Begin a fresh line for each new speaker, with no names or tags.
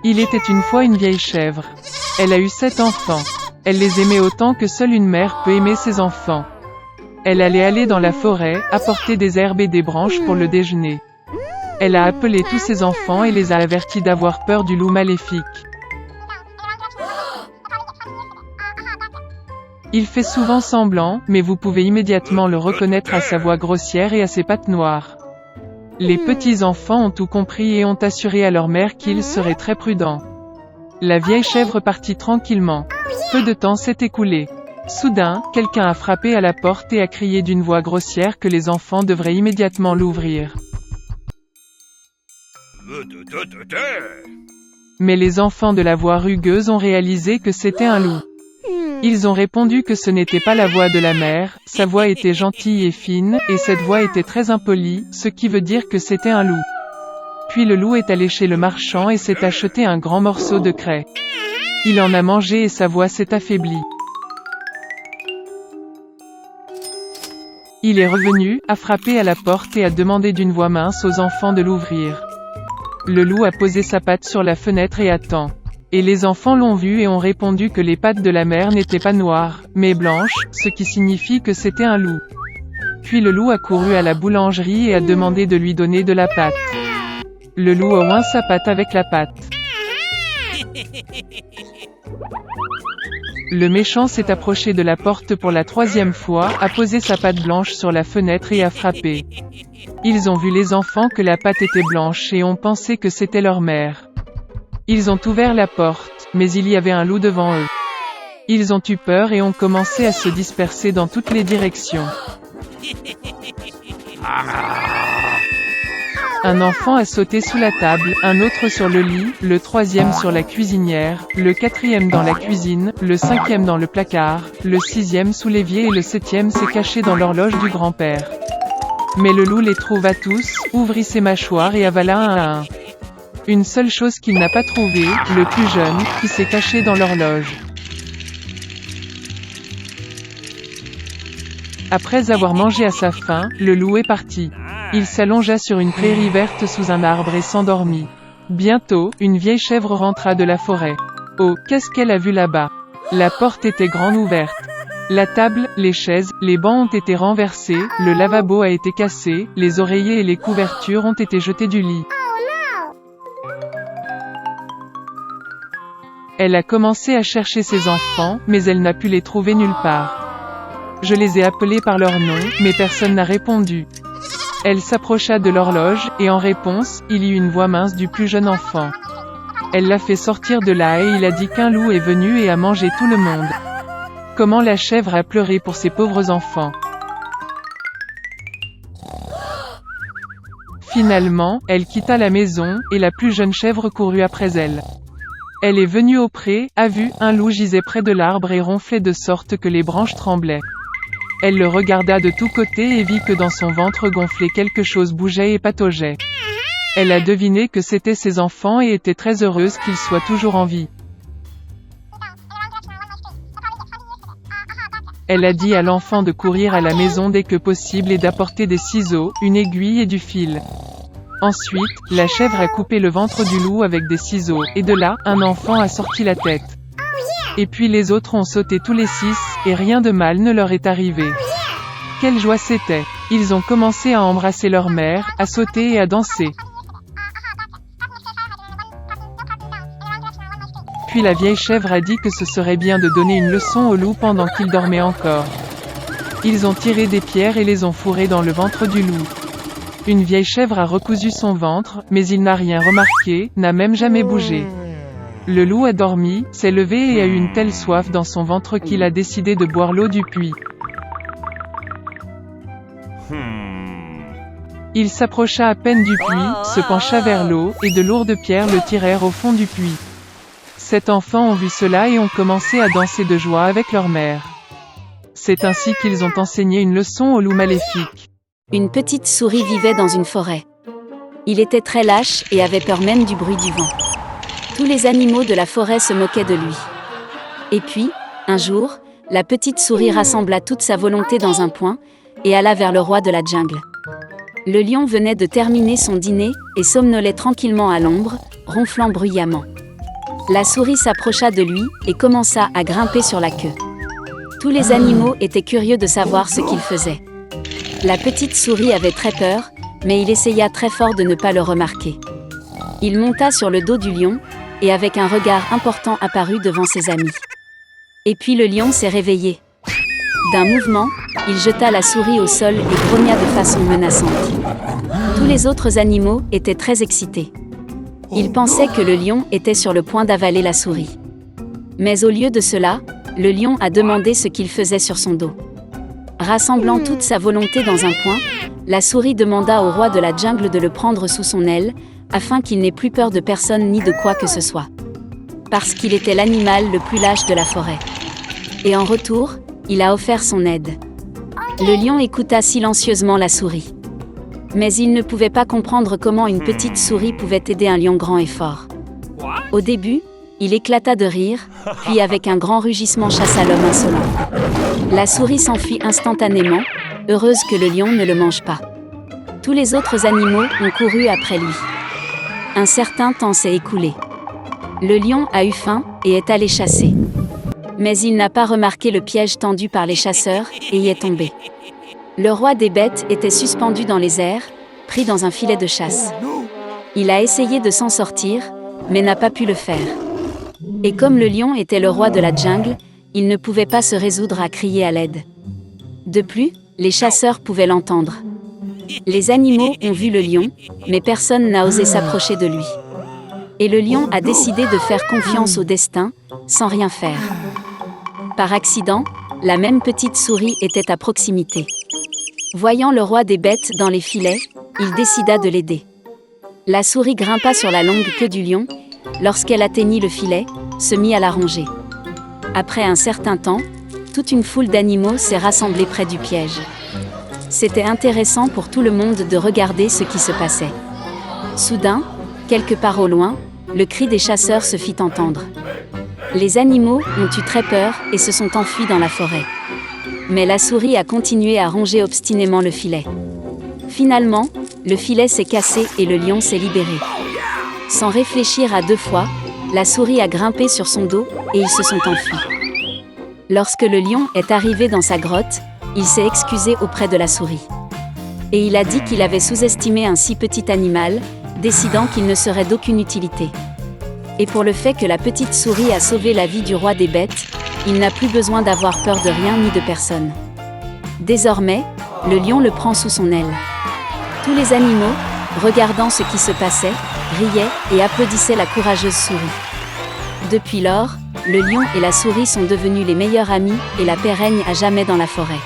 Il était une fois une vieille chèvre. Elle a eu 7 enfants. Elle les aimait autant que seule une mère peut aimer ses enfants. Elle allait aller dans la forêt, apporter des herbes et des branches pour le déjeuner. Elle a appelé tous ses enfants et les a avertis d'avoir peur du loup maléfique. Il fait souvent semblant, mais vous pouvez immédiatement le reconnaître à sa voix grossière et à ses pattes noires. Les petits-enfants ont tout compris et ont assuré à leur mère qu'ils seraient très prudents. La vieille chèvre partit tranquillement. Peu de temps s'est écoulé. Soudain, quelqu'un a frappé à la porte et a crié d'une voix grossière que les enfants devraient immédiatement l'ouvrir. Mais les enfants de la voix rugueuse ont réalisé que c'était un loup. Ils ont répondu que ce n'était pas la voix de la mère, sa voix était gentille et fine, et cette voix était très impolie, ce qui veut dire que c'était un loup. Puis le loup est allé chez le marchand et s'est acheté un grand morceau de craie. Il en a mangé et sa voix s'est affaiblie. Il est revenu, a frappé à la porte et a demandé d'une voix mince aux enfants de l'ouvrir. Le loup a posé sa patte sur la fenêtre et attend. Et les enfants l'ont vu et ont répondu que les pattes de la mère n'étaient pas noires, mais blanches, ce qui signifie que c'était un loup. Puis le loup a couru à la boulangerie et a demandé de lui donner de la pâte. Le loup a oint sa patte avec la pâte. Le méchant s'est approché de la porte pour la 3e fois, a posé sa patte blanche sur la fenêtre et a frappé. Ils ont vu les enfants que la pâte était blanche et ont pensé que c'était leur mère. Ils ont ouvert la porte, mais il y avait un loup devant eux. Ils ont eu peur et ont commencé à se disperser dans toutes les directions. Un enfant a sauté sous la table, un autre sur le lit, le 3e sur la cuisinière, le 4e dans la cuisine, le 5e dans le placard, le 6e sous l'évier et le 7e s'est caché dans l'horloge du grand-père. Mais le loup les trouva tous, ouvrit ses mâchoires et avala un à un. Une seule chose qu'il n'a pas trouvée, le plus jeune, qui s'est caché dans l'horloge. Après avoir mangé à sa faim, le loup est parti. Il s'allongea sur une prairie verte sous un arbre et s'endormit. Bientôt, une vieille chèvre rentra de la forêt. Oh, qu'est-ce qu'elle a vu là-bas? La porte était grande ouverte. La table, les chaises, les bancs ont été renversés, le lavabo a été cassé, les oreillers et les couvertures ont été jetés du lit. Elle a commencé à chercher ses enfants, mais elle n'a pu les trouver nulle part. Je les ai appelés par leur nom, mais personne n'a répondu. Elle s'approcha de l'horloge, et en réponse, il y eut une voix mince du plus jeune enfant. Elle l'a fait sortir de là et il a dit qu'un loup est venu et a mangé tout le monde. Comment la chèvre a pleuré pour ses pauvres enfants. Finalement, elle quitta la maison, et la plus jeune chèvre courut après elle. Elle est venue au pré, a vu, un loup gisait près de l'arbre et ronflait de sorte que les branches tremblaient. Elle le regarda de tous côtés et vit que dans son ventre gonflé quelque chose bougeait et pataugeait. Elle a deviné que c'étaient ses enfants et était très heureuse qu'ils soient toujours en vie. Elle a dit à l'enfant de courir à la maison dès que possible et d'apporter des ciseaux, une aiguille et du fil. Ensuite, la chèvre a coupé le ventre du loup avec des ciseaux, et de là, un enfant a sorti la tête. Et puis les autres ont sauté tous les 6, et rien de mal ne leur est arrivé. Quelle joie c'était! Ils ont commencé à embrasser leur mère, à sauter et à danser. Puis la vieille chèvre a dit que ce serait bien de donner une leçon au loup pendant qu'il dormait encore. Ils ont tiré des pierres et les ont fourrées dans le ventre du loup. Une vieille chèvre a recousu son ventre, mais il n'a rien remarqué, n'a même jamais bougé. Le loup a dormi, s'est levé et a eu une telle soif dans son ventre qu'il a décidé de boire l'eau du puits. Il s'approcha à peine du puits, se pencha vers l'eau, et de lourdes pierres le tirèrent au fond du puits. 7 enfants ont vu cela et ont commencé à danser de joie avec leur mère. C'est ainsi qu'ils ont enseigné une leçon au loup maléfique.
Une petite souris vivait dans une forêt. Il était très lâche et avait peur même du bruit du vent. Tous les animaux de la forêt se moquaient de lui. Et puis, un jour, la petite souris rassembla toute sa volonté dans un point, et alla vers le roi de la jungle. Le lion venait de terminer son dîner, et somnolait tranquillement à l'ombre, ronflant bruyamment. La souris s'approcha de lui et commença à grimper sur la queue. Tous les animaux étaient curieux de savoir ce qu'il faisait. La petite souris avait très peur, mais il essaya très fort de ne pas le remarquer. Il monta sur le dos du lion, et avec un regard important apparut devant ses amis. Et puis le lion s'est réveillé. D'un mouvement, il jeta la souris au sol et grogna de façon menaçante. Tous les autres animaux étaient très excités. Ils pensaient que le lion était sur le point d'avaler la souris. Mais au lieu de cela, le lion a demandé ce qu'il faisait sur son dos. Rassemblant toute sa volonté dans un point, la souris demanda au roi de la jungle de le prendre sous son aile, afin qu'il n'ait plus peur de personne ni de quoi que ce soit. Parce qu'il était l'animal le plus lâche de la forêt. Et en retour, il a offert son aide. Le lion écouta silencieusement la souris. Mais il ne pouvait pas comprendre comment une petite souris pouvait aider un lion grand et fort. Au début, il éclata de rire, puis avec un grand rugissement chassa l'homme insolent. La souris s'enfuit instantanément, heureuse que le lion ne le mange pas. Tous les autres animaux ont couru après lui. Un certain temps s'est écoulé. Le lion a eu faim et est allé chasser. Mais il n'a pas remarqué le piège tendu par les chasseurs et y est tombé. Le roi des bêtes était suspendu dans les airs, pris dans un filet de chasse. Il a essayé de s'en sortir, mais n'a pas pu le faire. Et comme le lion était le roi de la jungle, il ne pouvait pas se résoudre à crier à l'aide. De plus, les chasseurs pouvaient l'entendre. Les animaux ont vu le lion, mais personne n'a osé s'approcher de lui. Et le lion a décidé de faire confiance au destin, sans rien faire. Par accident, la même petite souris était à proximité. Voyant le roi des bêtes dans les filets, il décida de l'aider. La souris grimpa sur la longue queue du lion, lorsqu'elle atteignit le filet, se mit à la ronger. Après un certain temps, toute une foule d'animaux s'est rassemblée près du piège. C'était intéressant pour tout le monde de regarder ce qui se passait. Soudain, quelque part au loin, le cri des chasseurs se fit entendre. Les animaux ont eu très peur et se sont enfuis dans la forêt. Mais la souris a continué à ronger obstinément le filet. Finalement, le filet s'est cassé et le lion s'est libéré. Sans réfléchir à deux fois, la souris a grimpé sur son dos et ils se sont enfuis. Lorsque le lion est arrivé dans sa grotte, il s'est excusé auprès de la souris. Et il a dit qu'il avait sous-estimé un si petit animal, décidant qu'il ne serait d'aucune utilité. Et pour le fait que la petite souris a sauvé la vie du roi des bêtes, il n'a plus besoin d'avoir peur de rien ni de personne. Désormais, le lion le prend sous son aile. Tous les animaux, regardant ce qui se passait, riaient et applaudissaient la courageuse souris. Depuis lors, le lion et la souris sont devenus les meilleurs amis et la paix règne à jamais dans la forêt.